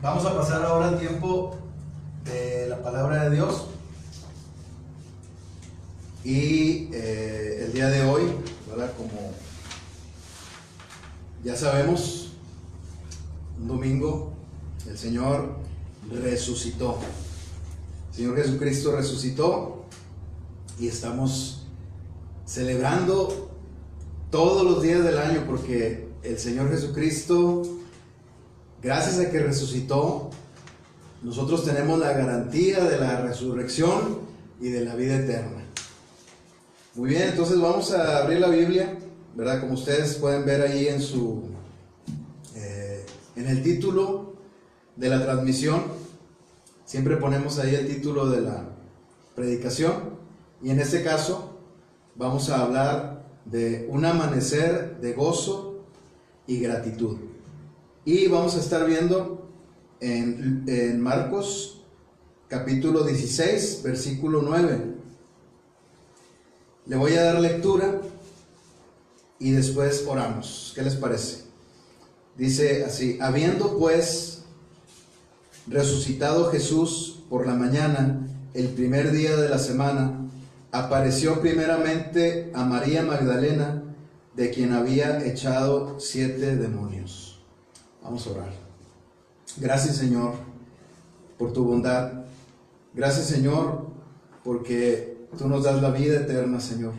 Vamos a pasar ahora al tiempo de la palabra de Dios. Y el día de hoy, ¿verdad? Como ya sabemos, un domingo el Señor resucitó. El Señor Jesucristo resucitó y estamos celebrando todos los días del año porque el Señor Jesucristo, gracias a que resucitó, nosotros tenemos la garantía de la resurrección y de la vida eterna. Muy bien, entonces vamos a abrir la Biblia, ¿verdad? Como ustedes pueden ver ahí en el título de la transmisión, siempre ponemos ahí el título de la predicación, y en este caso vamos a hablar de un amanecer de gozo y gratitud. Y vamos a estar viendo en Marcos capítulo 16, versículo 9. Le voy a dar lectura y después oramos. ¿Qué les parece? Dice así: habiendo pues resucitado Jesús por la mañana, el primer día de la semana, apareció primeramente a María Magdalena, de quien había echado 7 demonios. Vamos a orar. Gracias, Señor, por tu bondad. Gracias, Señor, porque tú nos das la vida eterna, Señor.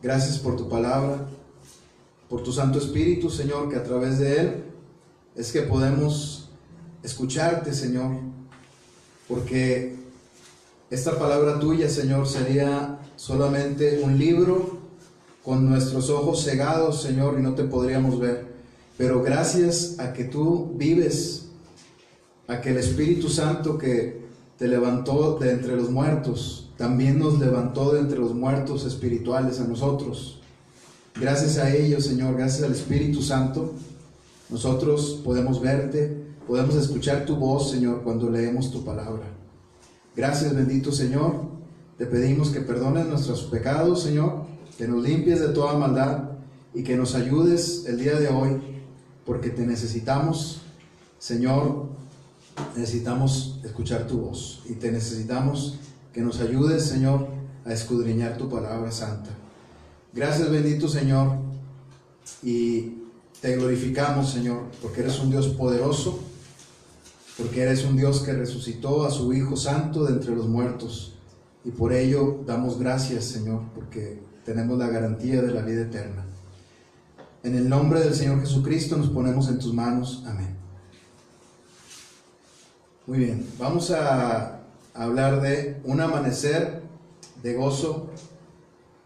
Gracias por tu palabra, por tu Santo Espíritu, Señor, que a través de él es que podemos escucharte, Señor, porque esta palabra tuya, Señor, sería solamente un libro con nuestros ojos cegados, Señor, y no te podríamos ver. Pero gracias a que tú vives, a que el Espíritu Santo que te levantó de entre los muertos, también nos levantó de entre los muertos espirituales a nosotros. Gracias a ellos, Señor, gracias al Espíritu Santo, nosotros podemos verte, podemos escuchar tu voz, Señor, cuando leemos tu palabra. Gracias, bendito Señor. Te pedimos que perdones nuestros pecados, Señor, que nos limpies de toda maldad y que nos ayudes el día de hoy, porque te necesitamos, Señor. Necesitamos escuchar tu voz y te necesitamos que nos ayudes, Señor, a escudriñar tu palabra santa. Gracias, bendito Señor, y te glorificamos, Señor, porque eres un Dios poderoso, porque eres un Dios que resucitó a su Hijo Santo de entre los muertos, y por ello damos gracias, Señor, porque tenemos la garantía de la vida eterna. En el nombre del Señor Jesucristo nos ponemos en tus manos. Amén. Muy bien, vamos a hablar de un amanecer de gozo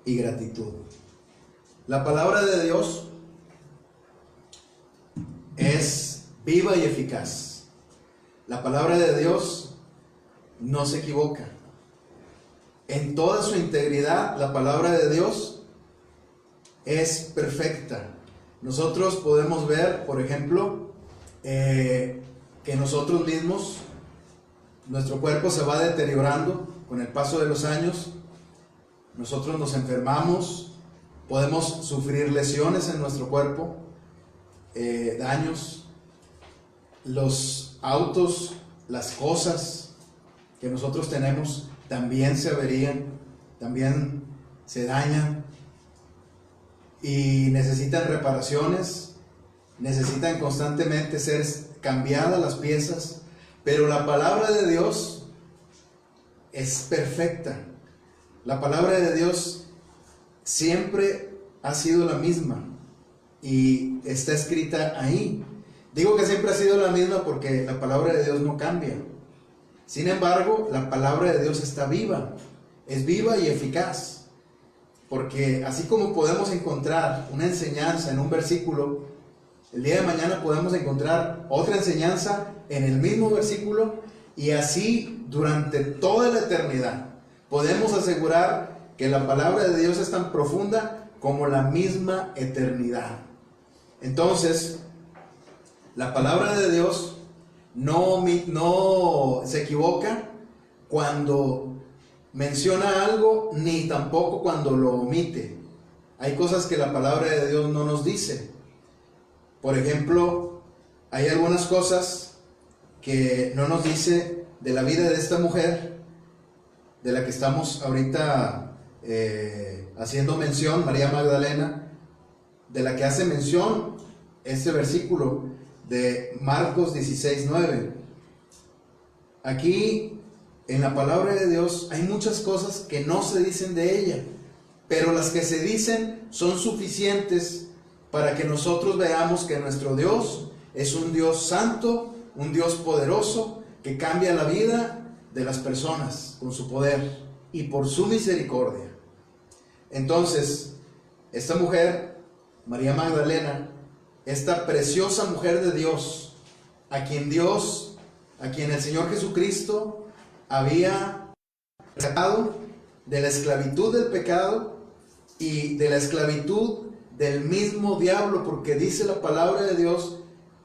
y gratitud. La palabra de Dios es viva y eficaz. La palabra de Dios no se equivoca. En toda su integridad, la palabra de Dios es perfecta. Nosotros podemos ver, por ejemplo, que nosotros mismos, nuestro cuerpo se va deteriorando con el paso de los años. Nosotros nos enfermamos, podemos sufrir lesiones en nuestro cuerpo, daños. Los autos, las cosas que nosotros tenemos también se averían, también se dañan y necesitan reparaciones, necesitan constantemente ser cambiadas las piezas. Pero la palabra de Dios es perfecta. La palabra de Dios siempre ha sido la misma y está escrita ahí. Digo que siempre ha sido la misma porque la palabra de Dios no cambia. Sin embargo, la palabra de Dios está viva, es viva y eficaz. Porque así como podemos encontrar una enseñanza en un versículo, el día de mañana podemos encontrar otra enseñanza en el mismo versículo, y así durante toda la eternidad podemos asegurar que la palabra de Dios es tan profunda como la misma eternidad. Entonces, la palabra de Dios no se equivoca cuando menciona algo, ni tampoco cuando lo omite. Hay cosas que la palabra de Dios no nos dice. Por ejemplo, hay algunas cosas que no nos dice de la vida de esta mujer, de la que estamos ahorita haciendo mención, María Magdalena, de la que hace mención este versículo de Marcos 16:9. Aquí en la palabra de Dios hay muchas cosas que no se dicen de ella, pero las que se dicen son suficientes para que nosotros veamos que nuestro Dios es un Dios santo, un Dios poderoso, que cambia la vida de las personas con su poder y por su misericordia. Entonces, esta mujer, María Magdalena, esta preciosa mujer de Dios, a quien el Señor Jesucristo había sacado de la esclavitud del pecado y de la esclavitud del mismo diablo, porque dice la palabra de Dios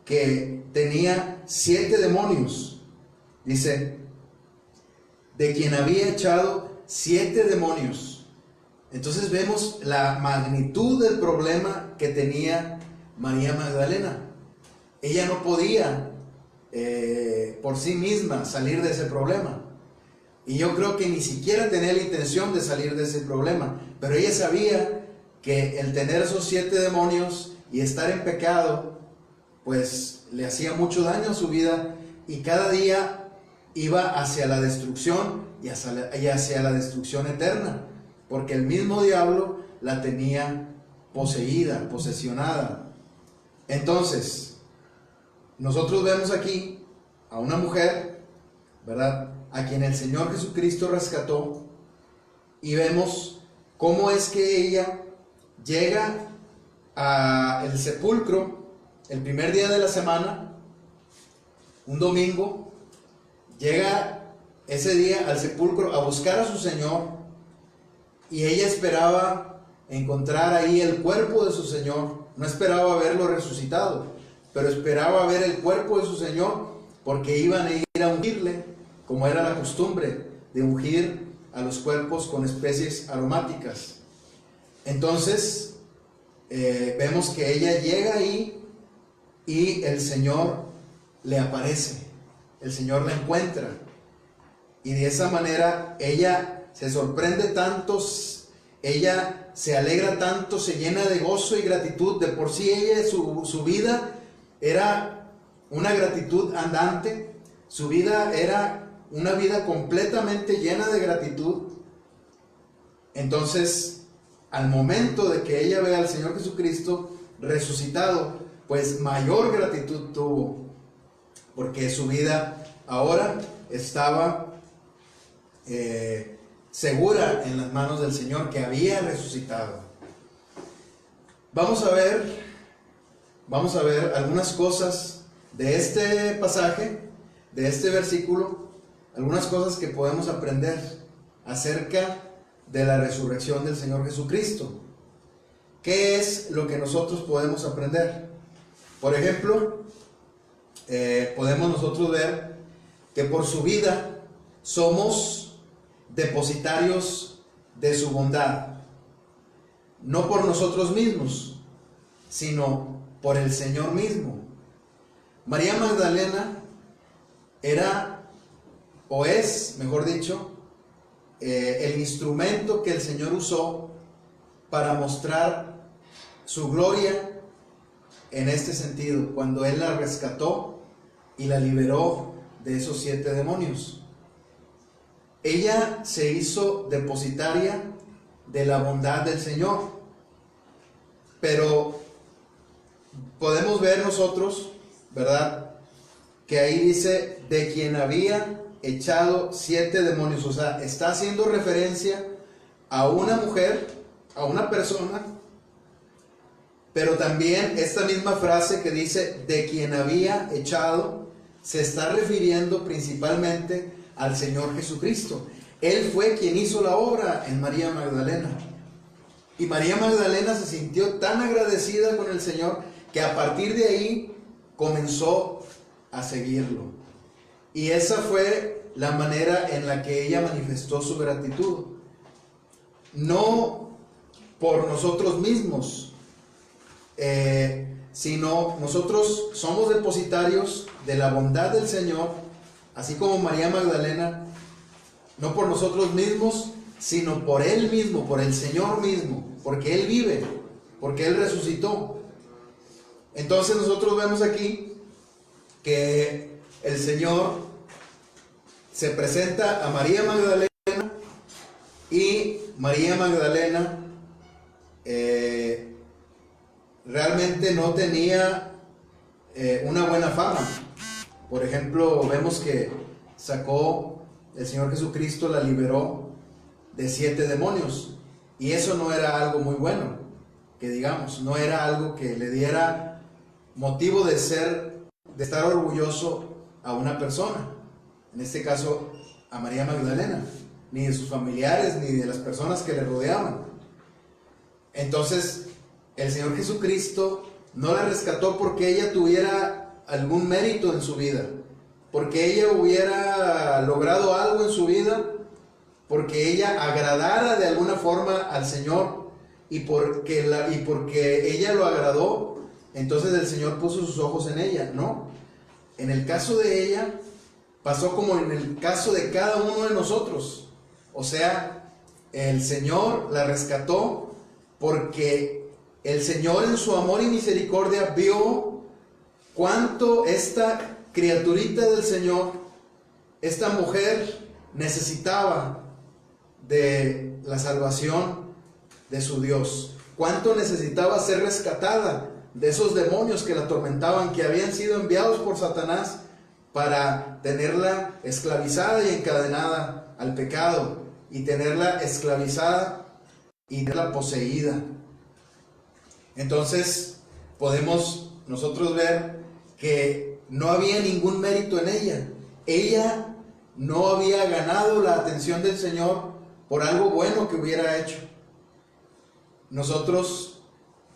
que tenía 7 demonios. Dice, de quien había echado 7 demonios. Entonces vemos la magnitud del problema que tenía María Magdalena. Ella no podía por sí misma salir de ese problema. Y yo creo que ni siquiera tenía la intención de salir de ese problema. Pero ella sabía que el tener esos 7 demonios y estar en pecado, pues le hacía mucho daño a su vida, y cada día iba hacia la destrucción y hacia la destrucción eterna, porque el mismo diablo la tenía poseída, posesionada. Entonces, nosotros vemos aquí a una mujer, ¿verdad?, a quien el Señor Jesucristo rescató, y vemos cómo es que ella llega al sepulcro el primer día de la semana, un domingo. Llega ese día al sepulcro a buscar a su Señor, y ella esperaba encontrar ahí el cuerpo de su Señor. No esperaba verlo resucitado, pero esperaba ver el cuerpo de su Señor, porque iban a ir a ungirle, como era la costumbre de ungir a los cuerpos con especies aromáticas. Entonces vemos que ella llega ahí y el Señor le aparece, el Señor la encuentra, y de esa manera ella se sorprende tanto, ella se alegra tanto, se llena de gozo y gratitud. De por sí ella, su vida era una gratitud andante, su vida era una vida completamente llena de gratitud. Entonces, al momento de que ella ve al Señor Jesucristo resucitado, pues mayor gratitud tuvo, porque su vida ahora estaba segura en las manos del Señor, que había resucitado. Vamos a ver algunas cosas de este pasaje, de este versículo, algunas cosas que podemos aprender acerca de la resurrección del Señor Jesucristo. ¿Qué es lo que nosotros podemos aprender? Por ejemplo, podemos nosotros ver que por su vida somos depositarios de su bondad, no por nosotros mismos, sino por el Señor mismo. María Magdalena era, o es, mejor dicho, el instrumento que el Señor usó para mostrar su gloria en este sentido, cuando Él la rescató y la liberó de esos 7 demonios. Ella se hizo depositaria de la bondad del Señor, pero podemos ver nosotros, ¿verdad?, que ahí dice de quien había echado 7 demonios. O sea, está haciendo referencia a una mujer, a una persona, pero también esta misma frase que dice de quien había echado, se está refiriendo principalmente al Señor Jesucristo. Él fue quien hizo la obra en María Magdalena. Y María Magdalena se sintió tan agradecida con el Señor que a partir de ahí comenzó a seguirlo. Y esa fue la manera en la que ella manifestó su gratitud. No por nosotros mismos, sino nosotros somos depositarios de la bondad del Señor, así como María Magdalena, no por nosotros mismos, sino por Él mismo, por el Señor mismo, porque Él vive, porque Él resucitó. Entonces nosotros vemos aquí que el Señor se presenta a María Magdalena, y María Magdalena realmente no tenía una buena fama. Por ejemplo, vemos que el Señor Jesucristo la liberó de 7 demonios, y eso no era algo muy bueno, que digamos, no era algo que le diera motivo de estar orgulloso a una persona, en este caso a María Magdalena, ni de sus familiares, ni de las personas que le rodeaban. Entonces, el Señor Jesucristo no la rescató porque ella tuviera algún mérito en su vida, porque ella hubiera logrado algo en su vida, porque ella agradara de alguna forma al Señor, y porque ella lo agradó, entonces el Señor puso sus ojos en ella. No, en el caso de ella pasó como en el caso de cada uno de nosotros. O sea, el Señor la rescató porque el Señor en su amor y misericordia vio cuánto esta criaturita del Señor, esta mujer, necesitaba de la salvación de su Dios, cuánto necesitaba ser rescatada de esos demonios que la atormentaban, que habían sido enviados por Satanás para tenerla esclavizada y encadenada al pecado, y tenerla esclavizada y tenerla poseída. Entonces podemos nosotros ver que no había ningún mérito en ella. Ella no había ganado la atención del Señor por algo bueno que hubiera hecho. Nosotros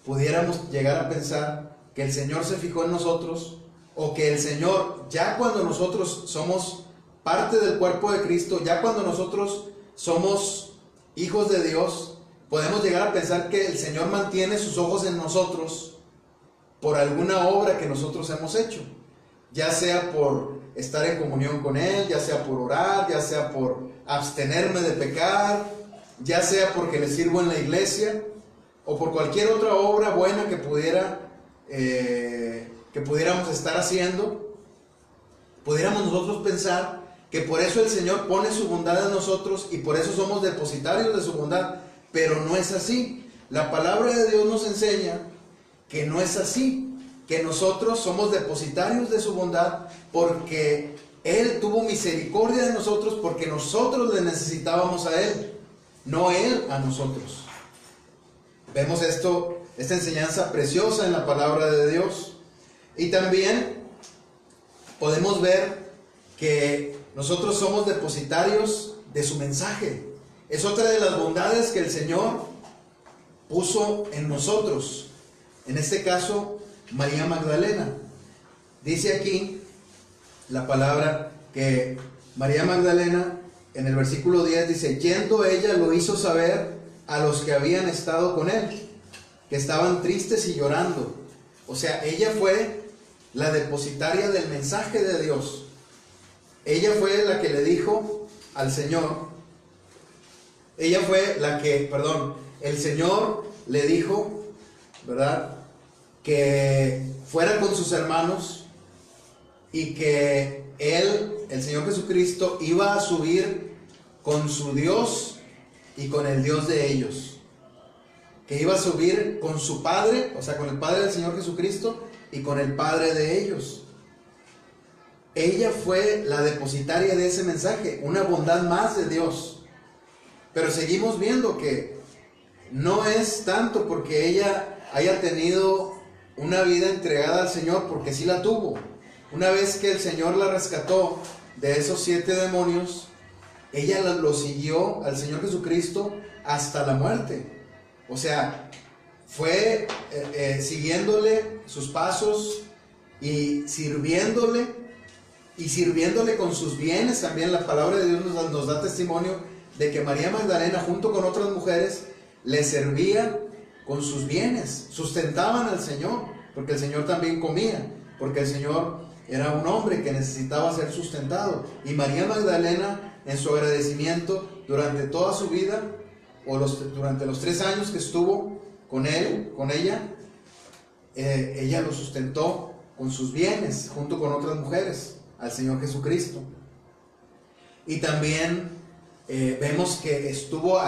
pudiéramos llegar a pensar que el Señor se fijó en nosotros, o que el Señor, ya cuando nosotros somos parte del cuerpo de Cristo, ya cuando nosotros somos hijos de Dios, podemos llegar a pensar que el Señor mantiene sus ojos en nosotros por alguna obra que nosotros hemos hecho, ya sea por estar en comunión con Él, ya sea por orar, ya sea por abstenerme de pecar, ya sea porque le sirvo en la iglesia, o por cualquier otra obra buena que pudiéramos estar haciendo. Pudiéramos nosotros pensar que por eso el Señor pone su bondad en nosotros y por eso somos depositarios de su bondad, pero no es así. La palabra de Dios nos enseña que no es así, que nosotros somos depositarios de su bondad porque Él tuvo misericordia de nosotros, porque nosotros le necesitábamos a Él, no Él a nosotros. Vemos esta enseñanza preciosa en la palabra de Dios. Y también podemos ver que nosotros somos depositarios de su mensaje. Es otra de las bondades que el Señor puso en nosotros. En este caso, María Magdalena. Dice aquí la palabra que María Magdalena, en el versículo 10, dice: yendo ella lo hizo saber a los que habían estado con él, que estaban tristes y llorando. O sea, ella fue la depositaria del mensaje de Dios. Ella fue la que le dijo al Señor, el Señor le dijo, ¿verdad?, que fuera con sus hermanos y que Él, el Señor Jesucristo, iba a subir con su Dios y con el Dios de ellos, que iba a subir con su Padre, o sea, con el Padre del Señor Jesucristo y con el Padre de ellos. Ella fue la depositaria de ese mensaje, una bondad más de Dios. Pero seguimos viendo que no es tanto porque ella haya tenido una vida entregada al Señor, porque sí la tuvo. Una vez que el Señor la rescató de esos 7 demonios, ella lo siguió al Señor Jesucristo hasta la muerte. O sea, fue siguiéndole sus pasos y sirviéndole con sus bienes. También la palabra de Dios nos da testimonio de que María Magdalena, junto con otras mujeres, le servía con sus bienes, sustentaban al Señor. porque el Señor también comía, porque el Señor era un hombre que necesitaba ser sustentado. Y María Magdalena, en su agradecimiento durante toda su vida, durante los 3 años que estuvo con ella, ella lo sustentó con sus bienes, junto con otras mujeres, al Señor Jesucristo. Y también vemos que estuvo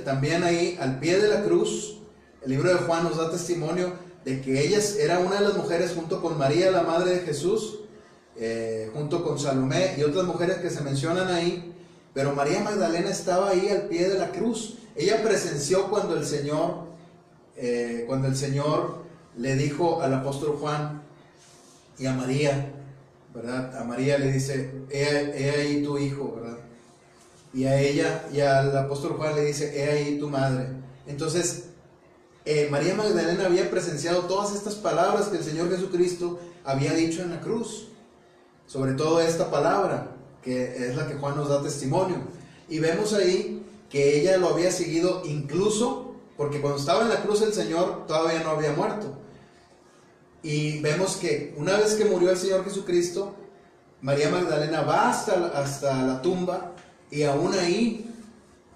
también ahí al pie de la cruz. El libro de Juan nos da testimonio de que ella era una de las mujeres, junto con María, la madre de Jesús, junto con Salomé y otras mujeres que se mencionan ahí. Pero María Magdalena estaba ahí al pie de la cruz. Ella presenció cuando el Señor le dijo al apóstol Juan y a María, ¿verdad? A María le dice: he ahí tu hijo, ¿verdad? Y a ella y al apóstol Juan le dice: he ahí tu madre. Entonces, María Magdalena había presenciado todas estas palabras que el Señor Jesucristo había dicho en la cruz, sobre todo esta palabra, que es la que Juan nos da testimonio. Y vemos ahí que ella lo había seguido, incluso porque cuando estaba en la cruz el Señor todavía no había muerto. Y vemos que una vez que murió el Señor Jesucristo, María Magdalena va hasta la tumba, y aún ahí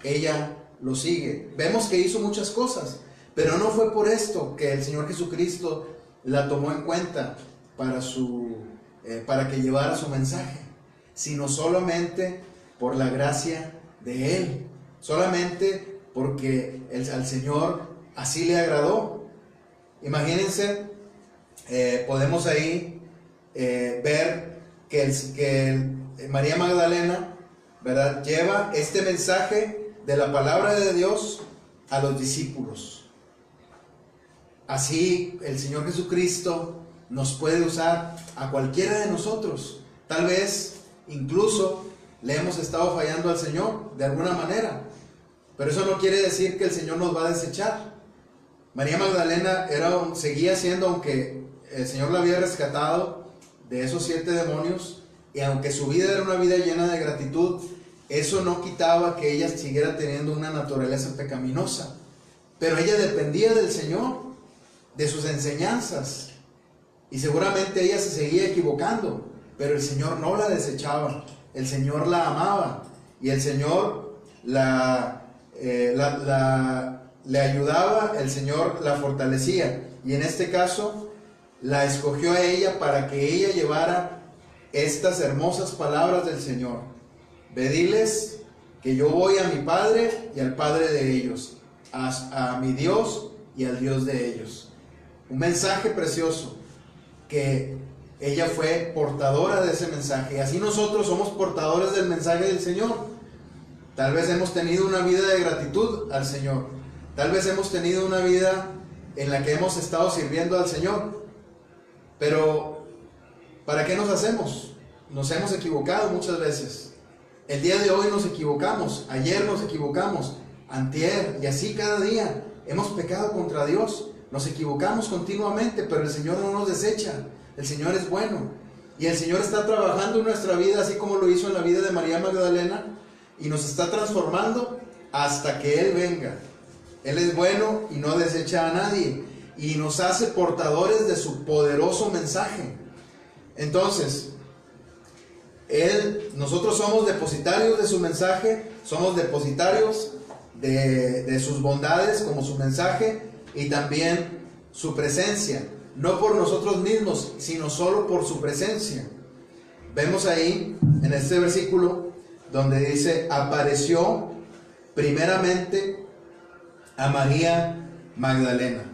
ella lo sigue. Vemos que hizo muchas cosas, pero no fue por esto que el Señor Jesucristo la tomó en cuenta para que llevara su mensaje, sino solamente por la gracia de Él, solamente porque al Señor así le agradó. Imagínense, podemos ahí ver que María Magdalena, ¿verdad?, lleva este mensaje de la palabra de Dios a los discípulos. Así el Señor Jesucristo nos puede usar a cualquiera de nosotros. Tal vez incluso le hemos estado fallando al Señor de alguna manera, pero eso no quiere decir que el Señor nos va a desechar. María Magdalena seguía siendo, aunque el Señor la había rescatado de esos 7 demonios, y aunque su vida era una vida llena de gratitud, eso no quitaba que ella siguiera teniendo una naturaleza pecaminosa. Pero ella dependía del Señor, de sus enseñanzas, y seguramente ella se seguía equivocando, pero el Señor no la desechaba, el Señor la amaba, y el Señor le ayudaba, el Señor la fortalecía, y en este caso la escogió a ella para que ella llevara estas hermosas palabras del Señor: ve, diles que yo voy a mi Padre y al Padre de ellos, a mi Dios y al Dios de ellos. Un mensaje precioso, que ella fue portadora de ese mensaje, y así nosotros somos portadores del mensaje del Señor. Tal vez hemos tenido una vida de gratitud al Señor, tal vez hemos tenido una vida en la que hemos estado sirviendo al Señor, pero ¿para qué nos hacemos? Nos hemos equivocado muchas veces. El día de hoy nos equivocamos, ayer nos equivocamos, antier, y así cada día hemos pecado contra Dios. Nos equivocamos continuamente, pero el Señor no nos desecha. El Señor es bueno, y el Señor está trabajando en nuestra vida, así como lo hizo en la vida de María Magdalena, y nos está transformando hasta que Él venga. Él es bueno y no desecha a nadie, y nos hace portadores de su poderoso mensaje. Entonces, nosotros somos depositarios de su mensaje, somos depositarios de sus bondades como su mensaje, y también su presencia, no por nosotros mismos, sino solo por su presencia. Vemos ahí en este versículo donde dice: apareció primeramente a María Magdalena.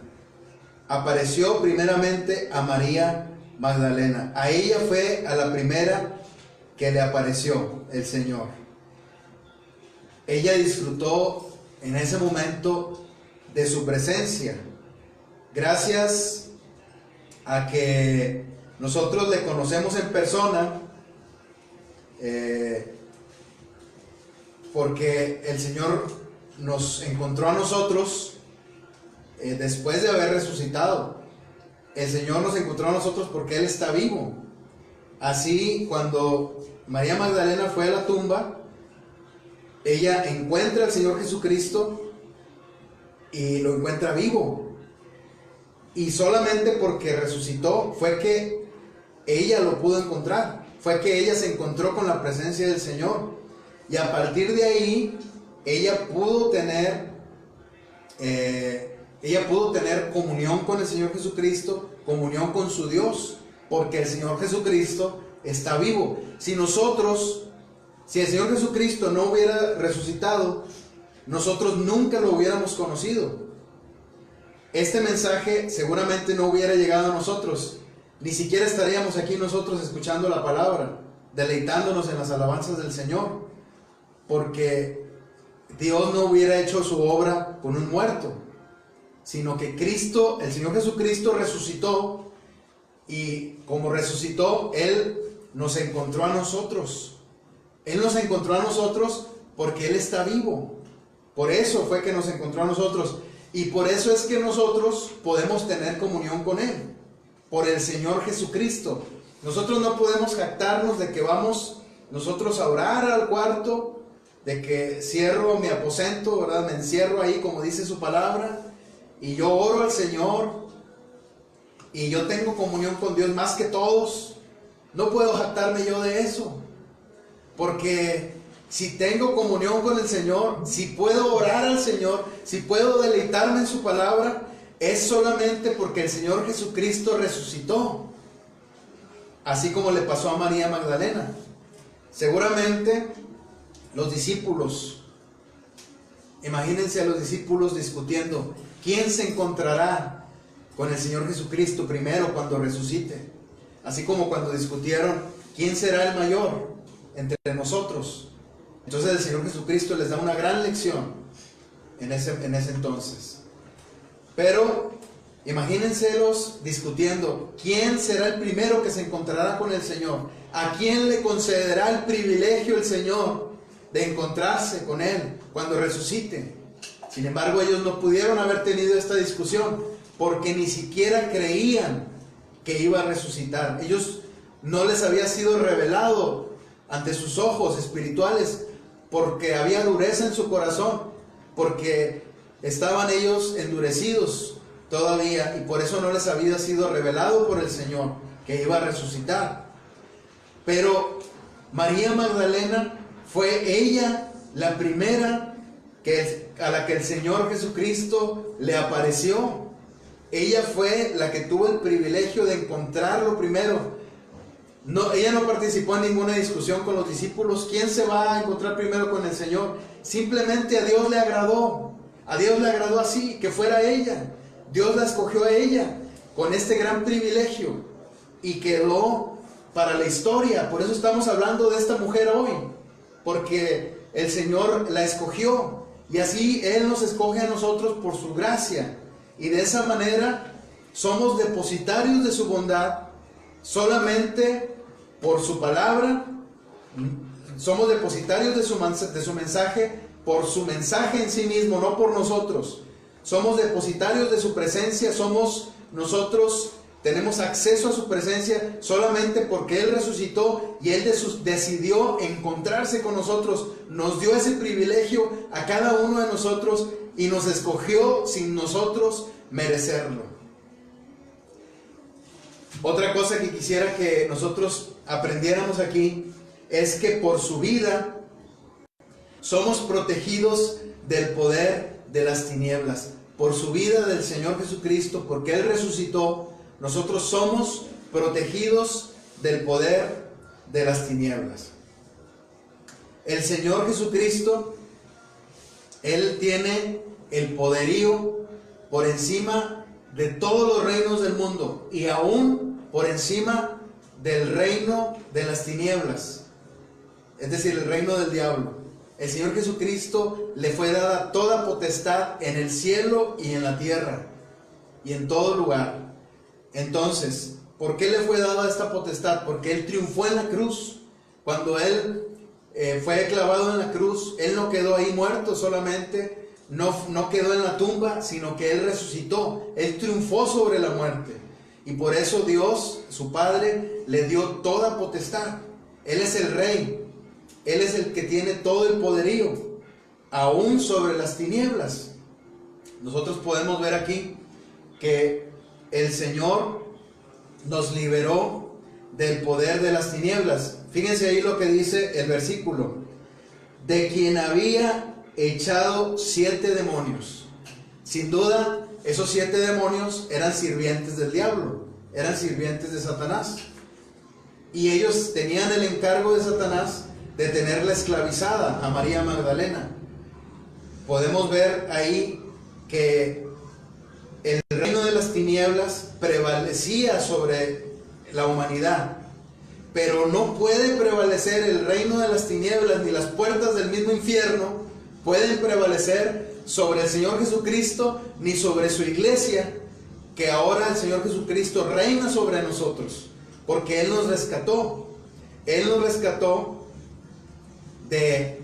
Apareció primeramente a María Magdalena. A ella fue a la primera que le apareció el Señor. Ella disfrutó en ese momento de su presencia, gracias a que nosotros le conocemos en persona, porque el Señor nos encontró a nosotros después de haber resucitado. El Señor nos encontró a nosotros porque Él está vivo. Así, cuando María Magdalena fue a la tumba, ella encuentra al Señor Jesucristo y lo encuentra vivo. Y solamente porque resucitó fue que ella lo pudo encontrar. Fue que ella se encontró con la presencia del Señor. Y a partir de ahí, ella pudo tener comunión con el Señor Jesucristo, comunión con su Dios, porque el Señor Jesucristo está vivo. Si el Señor Jesucristo no hubiera resucitado, nosotros nunca lo hubiéramos conocido. Este mensaje seguramente no hubiera llegado a nosotros. Ni siquiera estaríamos aquí nosotros escuchando la palabra, deleitándonos en las alabanzas del Señor, porque Dios no hubiera hecho su obra con un muerto, sino que Cristo, el Señor Jesucristo, resucitó, y como resucitó, Él nos encontró a nosotros. Él nos encontró a nosotros porque Él está vivo. Por eso fue que nos encontró a nosotros. Y por eso es que nosotros podemos tener comunión con Él, por el Señor Jesucristo. Nosotros no podemos jactarnos de que vamos nosotros a orar al cuarto, de que cierro mi aposento, ¿verdad? Me encierro ahí, como dice su palabra, y yo oro al Señor, y yo tengo comunión con Dios más que todos. No puedo jactarme yo de eso, porque si tengo comunión con el Señor, si puedo orar al Señor, si puedo deleitarme en su palabra, es solamente porque el Señor Jesucristo resucitó. Así como le pasó a María Magdalena. Seguramente los discípulos, imagínense a los discípulos discutiendo, ¿quién se encontrará con el Señor Jesucristo primero cuando resucite? Así como cuando discutieron, ¿quién será el mayor entre nosotros? Entonces el Señor Jesucristo les da una gran lección en ese entonces. Pero imagínenselos discutiendo, ¿quién será el primero que se encontrará con el Señor? ¿A quién le concederá el privilegio el Señor de encontrarse con Él cuando resucite? Sin embargo, ellos no pudieron haber tenido esta discusión porque ni siquiera creían que iba a resucitar. Ellos no les había sido revelado ante sus ojos espirituales, porque había dureza en su corazón, porque estaban ellos endurecidos todavía, y por eso no les había sido revelado por el Señor que iba a resucitar. Pero María Magdalena fue ella la primera a la que el Señor Jesucristo le apareció. Ella fue la que tuvo el privilegio de encontrarlo primero. No, ella no participó en ninguna discusión con los discípulos. ¿Quién se va a encontrar primero con el Señor? Simplemente a Dios le agradó. A Dios le agradó así, que fuera ella. Dios la escogió a ella con este gran privilegio y quedó para la historia. Por eso estamos hablando de esta mujer hoy, porque el Señor la escogió y así Él nos escoge a nosotros por su gracia, y de esa manera somos depositarios de su bondad solamente por su palabra. Somos depositarios de su mensaje por su mensaje en sí mismo, no por nosotros. Somos depositarios de su presencia, nosotros tenemos acceso a su presencia solamente porque Él resucitó y Él decidió encontrarse con nosotros. Nos dio ese privilegio a cada uno de nosotros y nos escogió sin nosotros merecerlo. Otra cosa que quisiera que nosotros aprendiéramos aquí es que por su vida somos protegidos del poder de las tinieblas. Por su vida del Señor Jesucristo, porque Él resucitó, nosotros somos protegidos del poder de las tinieblas. El Señor Jesucristo, Él tiene el poderío por encima de todos los reinos del mundo y aún por encima del reino de las tinieblas, es decir, el reino del diablo. El Señor Jesucristo le fue dada toda potestad en el cielo y en la tierra y en todo lugar. Entonces, ¿por qué le fue dada esta potestad? Porque Él triunfó en la cruz. Cuando Él fue clavado en la cruz, Él no quedó ahí muerto solamente, no quedó en la tumba, sino que Él resucitó. Él triunfó sobre la muerte. Y por eso Dios, su Padre, le dio toda potestad. Él es el Rey. Él es el que tiene todo el poderío, aún sobre las tinieblas. Nosotros podemos ver aquí que el Señor nos liberó del poder de las tinieblas. Fíjense ahí lo que dice el versículo: de quien había echado 7 demonios. Sin duda, esos 7 demonios eran sirvientes del diablo, eran sirvientes de Satanás. Y ellos tenían el encargo de Satanás de tenerla esclavizada a María Magdalena. Podemos ver ahí que el reino de las tinieblas prevalecía sobre la humanidad, pero no puede prevalecer el reino de las tinieblas, ni las puertas del mismo infierno pueden prevalecer sobre el Señor Jesucristo, ni sobre su iglesia, que ahora el Señor Jesucristo reina sobre nosotros, porque Él nos rescató. Él nos rescató de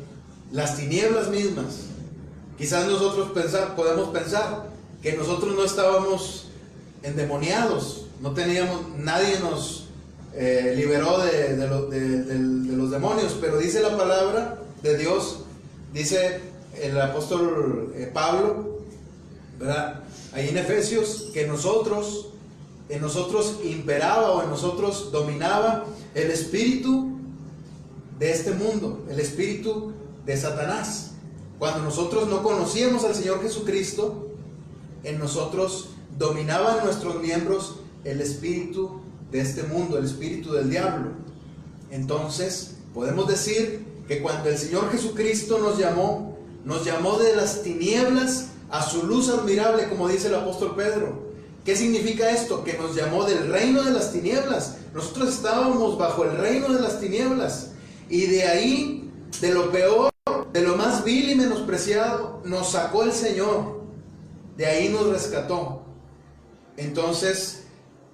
las tinieblas mismas. Quizás nosotros podemos pensar que nosotros no estábamos endemoniados, no teníamos, nadie nos liberó de los demonios, pero dice la palabra de Dios, dice el apóstol Pablo, ¿verdad?, ahí en Efesios, que en nosotros imperaba, o en nosotros dominaba el espíritu de este mundo, el espíritu de Satanás. Cuando nosotros no conocíamos al Señor Jesucristo, en nosotros dominaba en nuestros miembros el espíritu de este mundo, el espíritu del diablo. Entonces podemos decir que cuando el Señor Jesucristo nos llamó de las tinieblas a su luz admirable, como dice el apóstol Pedro. ¿Qué significa esto? Que nos llamó del reino de las tinieblas. Nosotros estábamos bajo el reino de las tinieblas, y de ahí, de lo peor, de lo más vil y menospreciado, nos sacó el Señor. De ahí nos rescató. Entonces,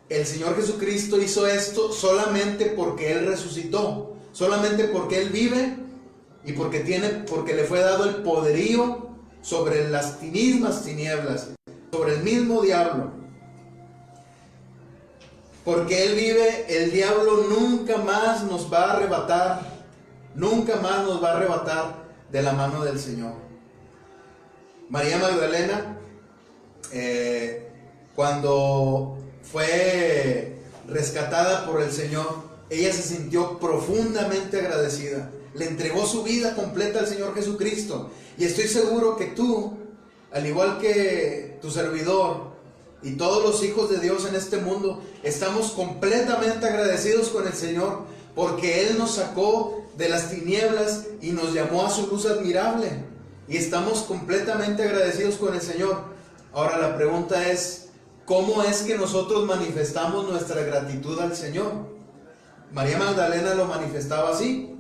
el Señor Jesucristo hizo esto solamente porque Él resucitó, solamente porque Él vive, y porque le fue dado el poderío sobre las mismas tinieblas, sobre el mismo diablo. Porque Él vive, el diablo nunca más nos va a arrebatar, nunca más nos va a arrebatar de la mano del Señor. María Magdalena, cuando fue rescatada por el Señor, ella se sintió profundamente agradecida. Le entregó su vida completa al Señor Jesucristo. Y estoy seguro que tú, al igual que tu servidor y todos los hijos de Dios en este mundo, estamos completamente agradecidos con el Señor, porque Él nos sacó de las tinieblas y nos llamó a su luz admirable. Y estamos completamente agradecidos con el Señor. Ahora la pregunta es, ¿cómo es que nosotros manifestamos nuestra gratitud al Señor? María Magdalena lo manifestaba así.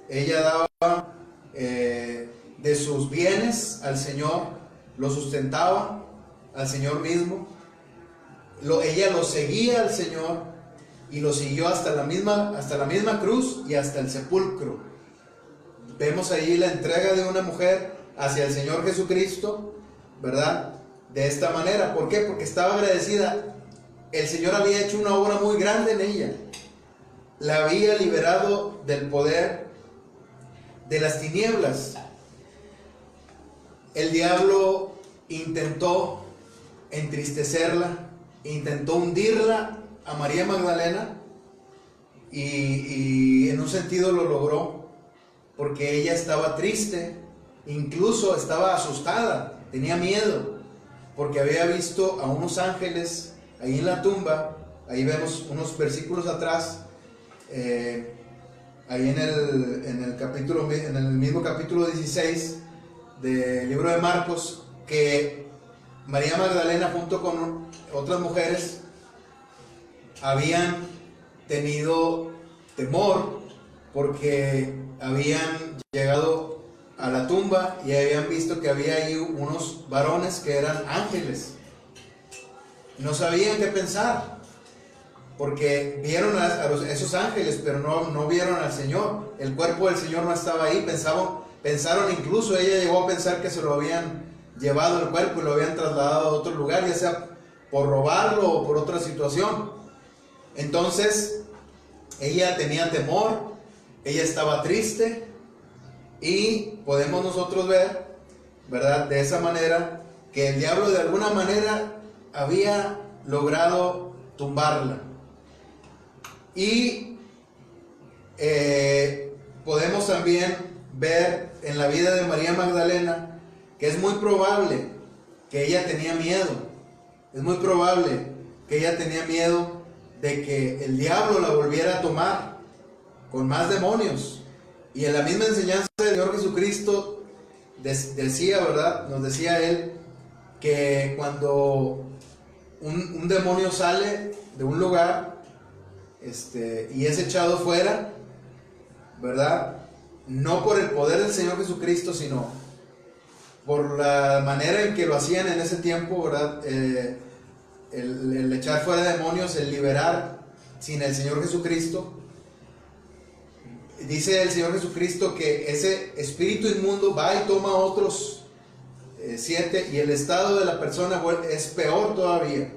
Ella daba de sus bienes al Señor, lo sustentaba al Señor mismo. Ella lo seguía al Señor, y lo siguió hasta la misma cruz y hasta el sepulcro. Vemos ahí la entrega de una mujer hacia el Señor Jesucristo, ¿verdad? De esta manera. ¿Por qué? Porque estaba agradecida. El Señor había hecho una obra muy grande en ella. La había liberado del poder de las tinieblas. El diablo intentó entristecerla, intentó hundirla a María Magdalena, y en un sentido lo logró, porque ella estaba triste, incluso estaba asustada, tenía miedo, porque había visto a unos ángeles ahí en la tumba. Ahí vemos unos versículos atrás, ahí en el mismo capítulo 16 del libro de Marcos, que María Magdalena junto con otras mujeres habían tenido temor, porque habían llegado a la tumba y habían visto que había ahí unos varones que eran ángeles. No sabían qué pensar, porque vieron a esos ángeles, pero no vieron al Señor. El cuerpo del Señor no estaba ahí. Pensaron, incluso ella llegó a pensar que se lo habían llevado el cuerpo y lo habían trasladado a otro lugar, ya sea por robarlo o por otra situación. Entonces ella tenía temor, ella estaba triste, y podemos nosotros ver, ¿verdad?, de esa manera, que el diablo de alguna manera había logrado tumbarla. Y podemos también ver en la vida de María Magdalena que es muy probable que ella tenía miedo. Es muy probable que ella tenía miedo de que el diablo la volviera a tomar con más demonios. Y en la misma enseñanza del Señor Jesucristo decía, ¿verdad? Nos decía Él que cuando un demonio sale de un lugar y es echado fuera, ¿verdad? No por el poder del Señor Jesucristo, sino por la manera en que lo hacían en ese tiempo, ¿verdad? El echar fuera demonios, el liberar sin el Señor Jesucristo. Dice el Señor Jesucristo que ese espíritu inmundo va y toma otros 7 y el estado de la persona es peor todavía.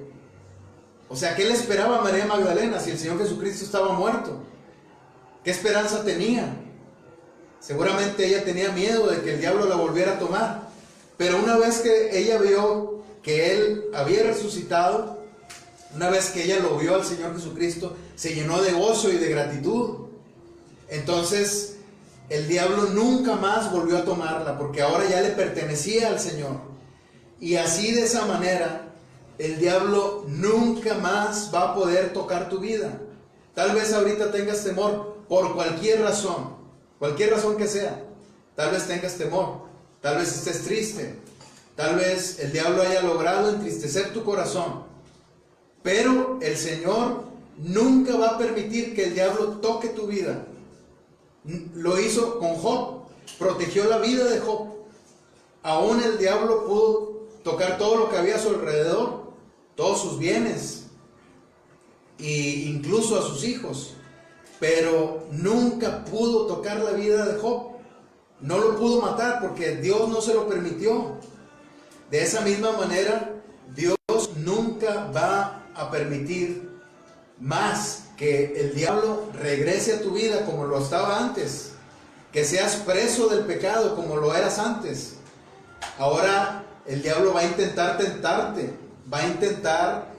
O sea, ¿qué le esperaba a María Magdalena si el Señor Jesucristo estaba muerto? ¿Qué esperanza tenía? Seguramente ella tenía miedo de que el diablo la volviera a tomar. Pero una vez que ella vio que Él había resucitado, una vez que ella lo vio al Señor Jesucristo, se llenó de gozo y de gratitud. Entonces el diablo nunca más volvió a tomarla, porque ahora ya le pertenecía al Señor. Y así, de esa manera, el diablo nunca más va a poder tocar tu vida. Tal vez ahorita tengas temor por cualquier razón que sea. Tal vez tengas temor, tal vez estés triste, tal vez el diablo haya logrado entristecer tu corazón. Pero el Señor nunca va a permitir que el diablo toque tu vida. Lo hizo con Job, protegió la vida de Job. Aún el diablo pudo tocar todo lo que había a su alrededor, todos sus bienes, e incluso a sus hijos, pero nunca pudo tocar la vida de Job. No lo pudo matar porque Dios no se lo permitió. De esa misma manera, Dios nunca va a permitir más que el diablo regrese a tu vida como lo estaba antes, que seas preso del pecado como lo eras antes. Ahora el diablo va a intentar tentarte, va a intentar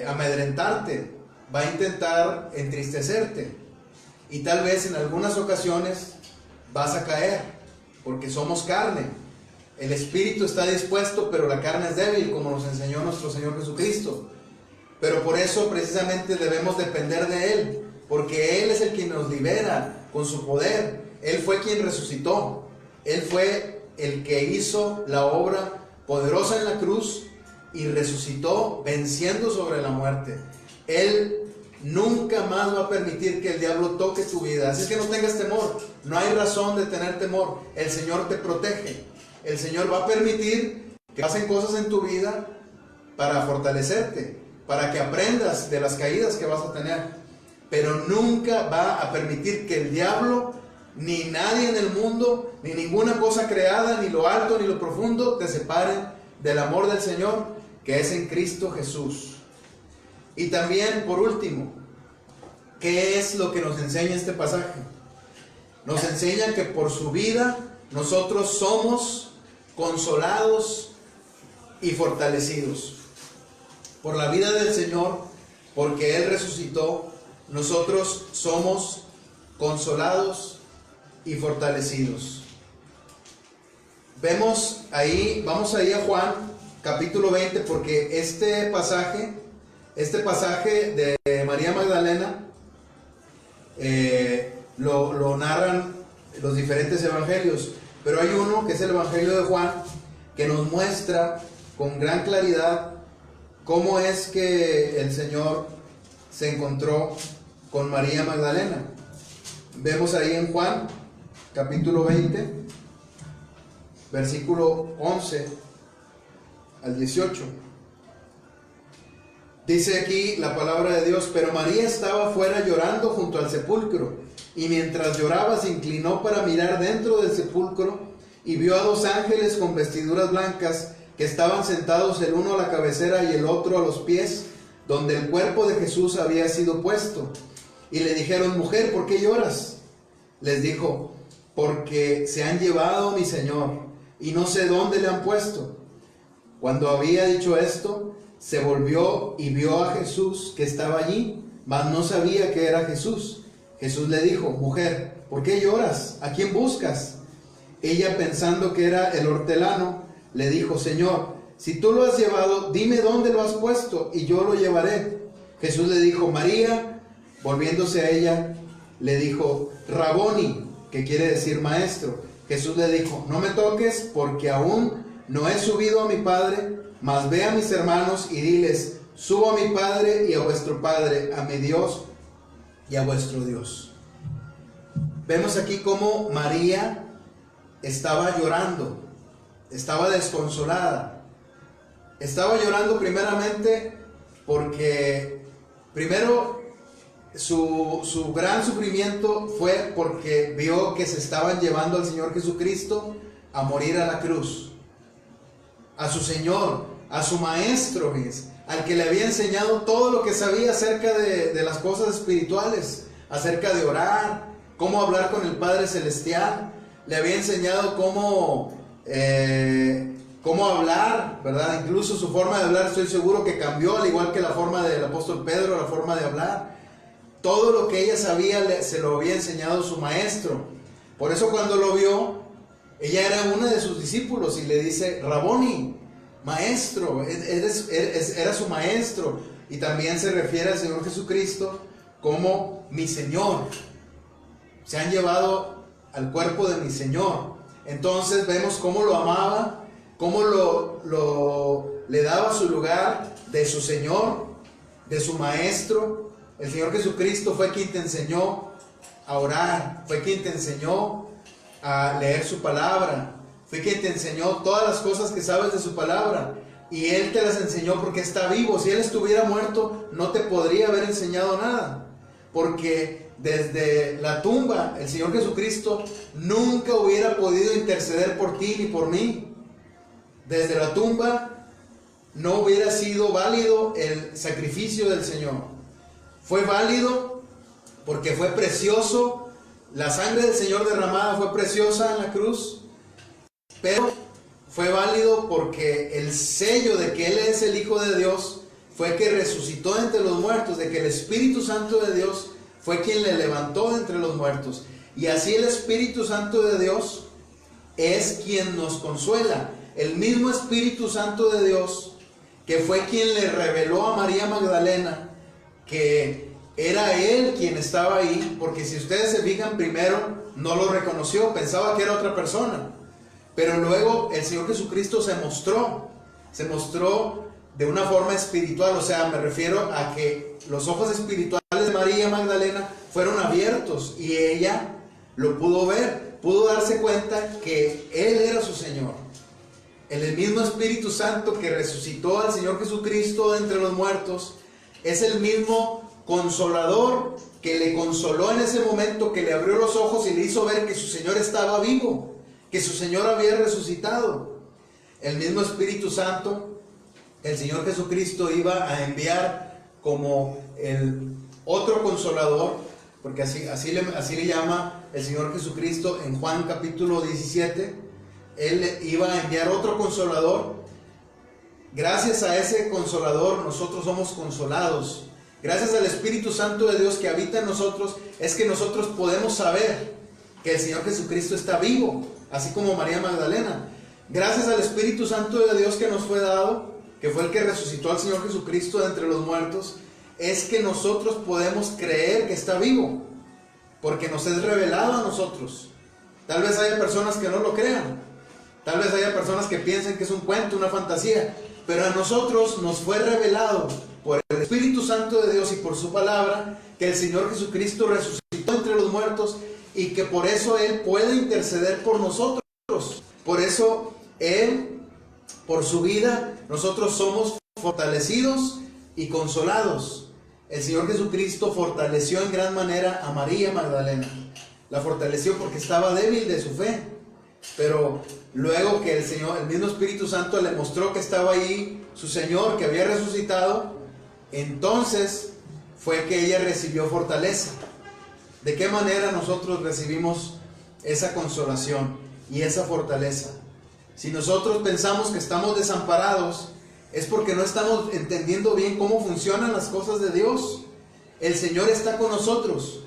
amedrentarte, va a intentar entristecerte, y tal vez en algunas ocasiones vas a caer, porque somos carne. El espíritu está dispuesto, pero la carne es débil, como nos enseñó nuestro Señor Jesucristo. Pero por eso precisamente debemos depender de Él, porque Él es el que nos libera con su poder. Él fue quien resucitó, Él fue el que hizo la obra poderosa en la cruz y resucitó venciendo sobre la muerte. Él nunca más va a permitir que el diablo toque tu vida. Así que no tengas temor, no hay razón de tener temor. El Señor te protege. El Señor va a permitir que pasen cosas en tu vida para fortalecerte, para que aprendas de las caídas que vas a tener. Pero nunca va a permitir que el diablo, ni nadie en el mundo, ni ninguna cosa creada, ni lo alto ni lo profundo, te separen del amor del Señor, que es en Cristo Jesús. Y también, por último, ¿qué es lo que nos enseña este pasaje? Nos enseña que por su vida nosotros somos consolados y fortalecidos. Por la vida del Señor, porque Él resucitó, nosotros somos consolados y fortalecidos. Vemos ahí, vamos ahí a Juan capítulo 20, porque este pasaje de María Magdalena lo narran los diferentes evangelios, pero hay uno que es el evangelio de Juan, que nos muestra con gran claridad cómo es que el Señor se encontró con María Magdalena. Vemos ahí en Juan capítulo 20, versículo 11 al 18. Dice aquí la palabra de Dios: pero María estaba fuera llorando junto al sepulcro, y mientras lloraba se inclinó para mirar dentro del sepulcro, y vio a 2 ángeles con vestiduras blancas, que estaban sentados el uno a la cabecera y el otro a los pies, donde el cuerpo de Jesús había sido puesto. Y le dijeron: mujer, ¿por qué lloras? Les dijo: porque se han llevado a mi Señor, y no sé dónde le han puesto. Cuando había dicho esto, se volvió y vio a Jesús que estaba allí, mas no sabía que era Jesús. Jesús le dijo: mujer, ¿por qué lloras? ¿A quién buscas? Ella, pensando que era el hortelano, le dijo: Señor, si tú lo has llevado, dime dónde lo has puesto y yo lo llevaré. Jesús le dijo: María. Volviéndose a ella, le dijo: Raboni, que quiere decir maestro. Jesús le dijo: no me toques, porque aún no he subido a mi Padre, mas ve a mis hermanos y diles: subo a mi Padre y a vuestro Padre, a mi Dios y a vuestro Dios. Vemos aquí cómo María estaba llorando, estaba desconsolada. Estaba llorando primeramente porque, primero, su gran sufrimiento fue porque vio que se estaban llevando al Señor Jesucristo a morir a la cruz. A su Señor, a su Maestro, al que le había enseñado todo lo que sabía acerca de las cosas espirituales, acerca de orar, cómo hablar con el Padre Celestial. Le había enseñado cómo hablar, ¿verdad? Incluso su forma de hablar, estoy seguro que cambió, al igual que la forma del apóstol Pedro, la forma de hablar. Todo lo que ella sabía se lo había enseñado su maestro. Por eso cuando lo vio, ella era una de sus discípulos y le dice: Raboni, maestro, era su maestro. Y también se refiere al Señor Jesucristo como mi Señor. Se han llevado al cuerpo de mi Señor. Entonces vemos cómo lo amaba, cómo le daba su lugar de su Señor, de su maestro. El Señor Jesucristo fue quien te enseñó a orar, fue quien te enseñó a leer su palabra, fue quien te enseñó todas las cosas que sabes de su palabra, y Él te las enseñó porque está vivo. Si Él estuviera muerto, no te podría haber enseñado nada, porque desde la tumba el Señor Jesucristo nunca hubiera podido interceder por ti ni por mí. Desde la tumba no hubiera sido válido el sacrificio del Señor. Fue válido porque fue precioso. La sangre del Señor derramada fue preciosa en la cruz, pero fue válido porque el sello de que Él es el Hijo de Dios fue que resucitó entre los muertos, de que el Espíritu Santo de Dios fue quien le levantó de entre los muertos. Y así el Espíritu Santo de Dios es quien nos consuela. El mismo Espíritu Santo de Dios que fue quien le reveló a María Magdalena que era Él quien estaba ahí, porque si ustedes se fijan, primero no lo reconoció, pensaba que era otra persona, pero luego el Señor Jesucristo se mostró de una forma espiritual. O sea, me refiero a que los ojos espirituales de María Magdalena fueron abiertos y ella lo pudo ver, pudo darse cuenta que Él era su Señor. El mismo Espíritu Santo que resucitó al Señor Jesucristo de entre los muertos es el mismo Consolador que le consoló en ese momento, que le abrió los ojos y le hizo ver que su Señor estaba vivo, que su Señor había resucitado. El mismo Espíritu Santo, el Señor Jesucristo iba a enviar como el otro Consolador, porque así le llama el Señor Jesucristo en Juan capítulo 17. Él iba a enviar otro Consolador. Gracias a ese Consolador nosotros somos consolados. Gracias al Espíritu Santo de Dios que habita en nosotros, es que nosotros podemos saber que el Señor Jesucristo está vivo, así como María Magdalena. Gracias al Espíritu Santo de Dios que nos fue dado, que fue el que resucitó al Señor Jesucristo de entre los muertos, es que nosotros podemos creer que está vivo, porque nos es revelado a nosotros. Tal vez haya personas que no lo crean, tal vez haya personas que piensen que es un cuento, una fantasía, pero a nosotros nos fue revelado por el Espíritu Santo de Dios y por su palabra que el Señor Jesucristo resucitó entre los muertos y que por eso Él puede interceder por nosotros. Por eso Él, por su vida, nosotros somos fortalecidos y consolados. El Señor Jesucristo fortaleció en gran manera a María Magdalena. La fortaleció porque estaba débil de su fe, pero luego que el mismo Espíritu Santo le mostró que estaba ahí su Señor, que había resucitado, entonces fue que ella recibió fortaleza. ¿De qué manera nosotros recibimos esa consolación y esa fortaleza? Si nosotros pensamos que estamos desamparados, es porque no estamos entendiendo bien cómo funcionan las cosas de Dios. El Señor está con nosotros.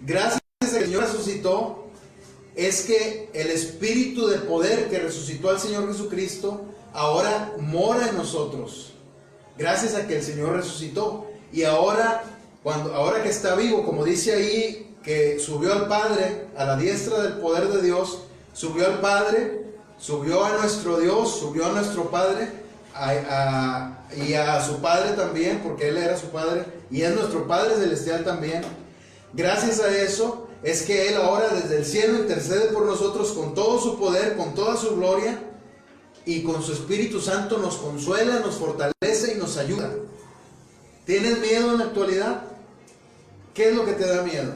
Gracias a que el Señor resucitó, es que el Espíritu de poder que resucitó al Señor Jesucristo ahora mora en nosotros. Gracias a que el Señor resucitó. Y ahora que está vivo, como dice ahí, que subió al Padre, a la diestra del poder de Dios, subió al Padre, subió a nuestro Dios, subió a nuestro Padre, y a su Padre también, porque Él era su Padre, y es nuestro Padre celestial también. Gracias a eso es que Él ahora desde el cielo intercede por nosotros con todo su poder, con toda su gloria, y con su Espíritu Santo nos consuela, nos fortalece y nos ayuda. ¿Tienes miedo en la actualidad? ¿Qué es lo que te da miedo?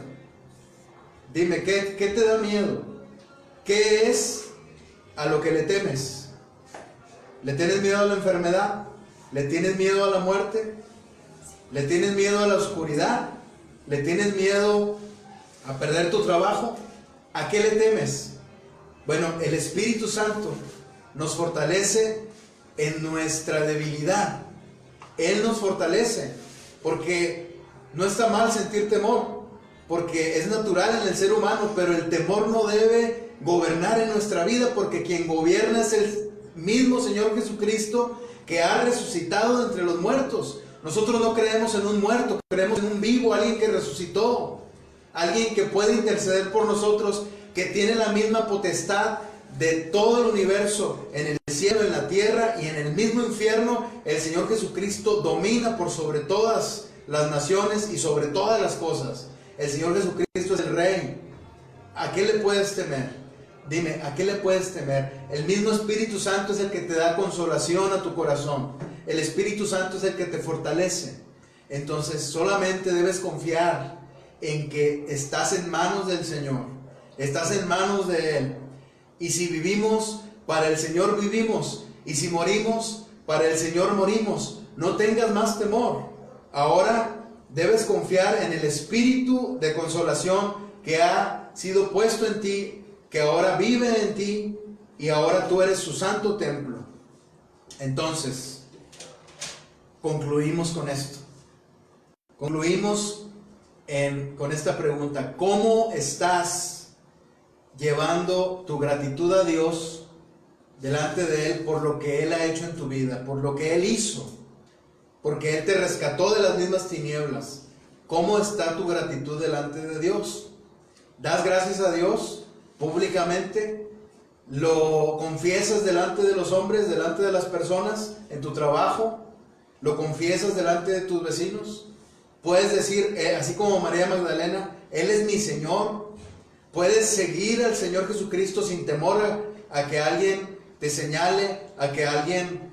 Dime, ¿qué te da miedo? ¿Qué es a lo que le temes? ¿Le tienes miedo a la enfermedad? ¿Le tienes miedo a la muerte? ¿Le tienes miedo a la oscuridad? ¿Le tienes miedo a perder tu trabajo? ¿A qué le temes? Bueno, el Espíritu Santo nos fortalece en nuestra debilidad. Él nos fortalece, porque no está mal sentir temor, porque es natural en el ser humano, pero el temor no debe gobernar en nuestra vida, porque quien gobierna es el mismo Señor Jesucristo, que ha resucitado entre los muertos. Nosotros no creemos en un muerto, creemos en un vivo, alguien que resucitó, alguien que puede interceder por nosotros, que tiene la misma potestad de todo el universo, en el cielo, en la tierra y en el mismo infierno. El Señor Jesucristo domina por sobre todas las naciones y sobre todas las cosas. El Señor Jesucristo es el Rey. ¿A qué le puedes temer? Dime, ¿a qué le puedes temer? El mismo Espíritu Santo es el que te da consolación a tu corazón. El Espíritu Santo es el que te fortalece. Entonces solamente debes confiar en que estás en manos del Señor, estás en manos de Él. Y si vivimos, para el Señor vivimos, y si morimos, para el Señor morimos. No tengas más temor. Ahora debes confiar en el Espíritu de consolación que ha sido puesto en ti, que ahora vive en ti, y ahora tú eres su santo templo. Entonces, concluimos con esto. Concluimos con esta pregunta: ¿cómo estás llevando tu gratitud a Dios delante de Él por lo que Él ha hecho en tu vida, por lo que Él hizo, porque Él te rescató de las mismas tinieblas? ¿Cómo está tu gratitud delante de Dios? ¿Das gracias a Dios públicamente? ¿Lo confiesas delante de los hombres, delante de las personas, en tu trabajo? ¿Lo confiesas delante de tus vecinos? Puedes decir, así como María Magdalena, Él es mi Señor. Puedes seguir al Señor Jesucristo sin temor a que alguien te señale, a que alguien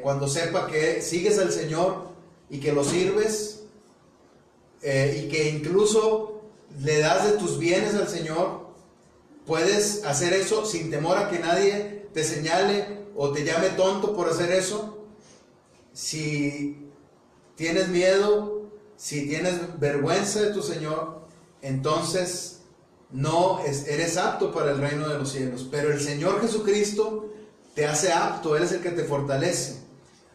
cuando sepa que sigues al Señor y que lo sirves, y que incluso le das de tus bienes al Señor. Puedes hacer eso sin temor a que nadie te señale o te llame tonto por hacer eso. Si tienes miedo, si tienes vergüenza de tu Señor, entonces no eres apto para el reino de los cielos. Pero el Señor Jesucristo te hace apto, Él es el que te fortalece.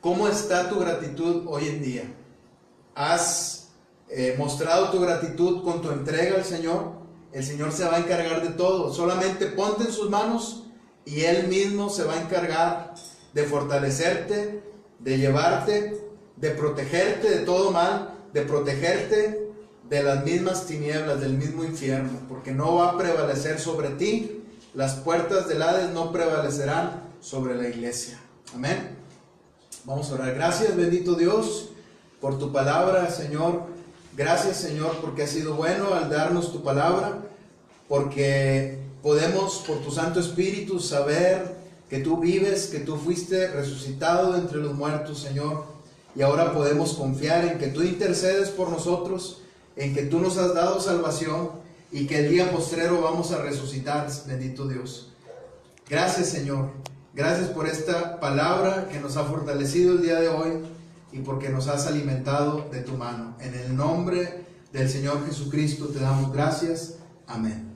¿Cómo está tu gratitud hoy en día? ¿Has mostrado tu gratitud con tu entrega al Señor? El Señor se va a encargar de todo. Solamente ponte en sus manos y Él mismo se va a encargar de fortalecerte, de llevarte, de protegerte de todo mal, de protegerte de las mismas tinieblas, del mismo infierno, porque no va a prevalecer sobre ti. Las puertas del Hades no prevalecerán sobre la iglesia. Amén. Vamos a orar. Gracias, bendito Dios, por tu palabra, Señor. Gracias, Señor, porque has sido bueno al darnos tu palabra, porque podemos, por tu Santo Espíritu, saber que tú vives, que tú fuiste resucitado de entre los muertos, Señor, y ahora podemos confiar en que tú intercedes por nosotros, en que tú nos has dado salvación y que el día postrero vamos a resucitar, bendito Dios. Gracias, Señor. Gracias por esta palabra que nos ha fortalecido el día de hoy y porque nos has alimentado de tu mano. En el nombre del Señor Jesucristo te damos gracias. Amén.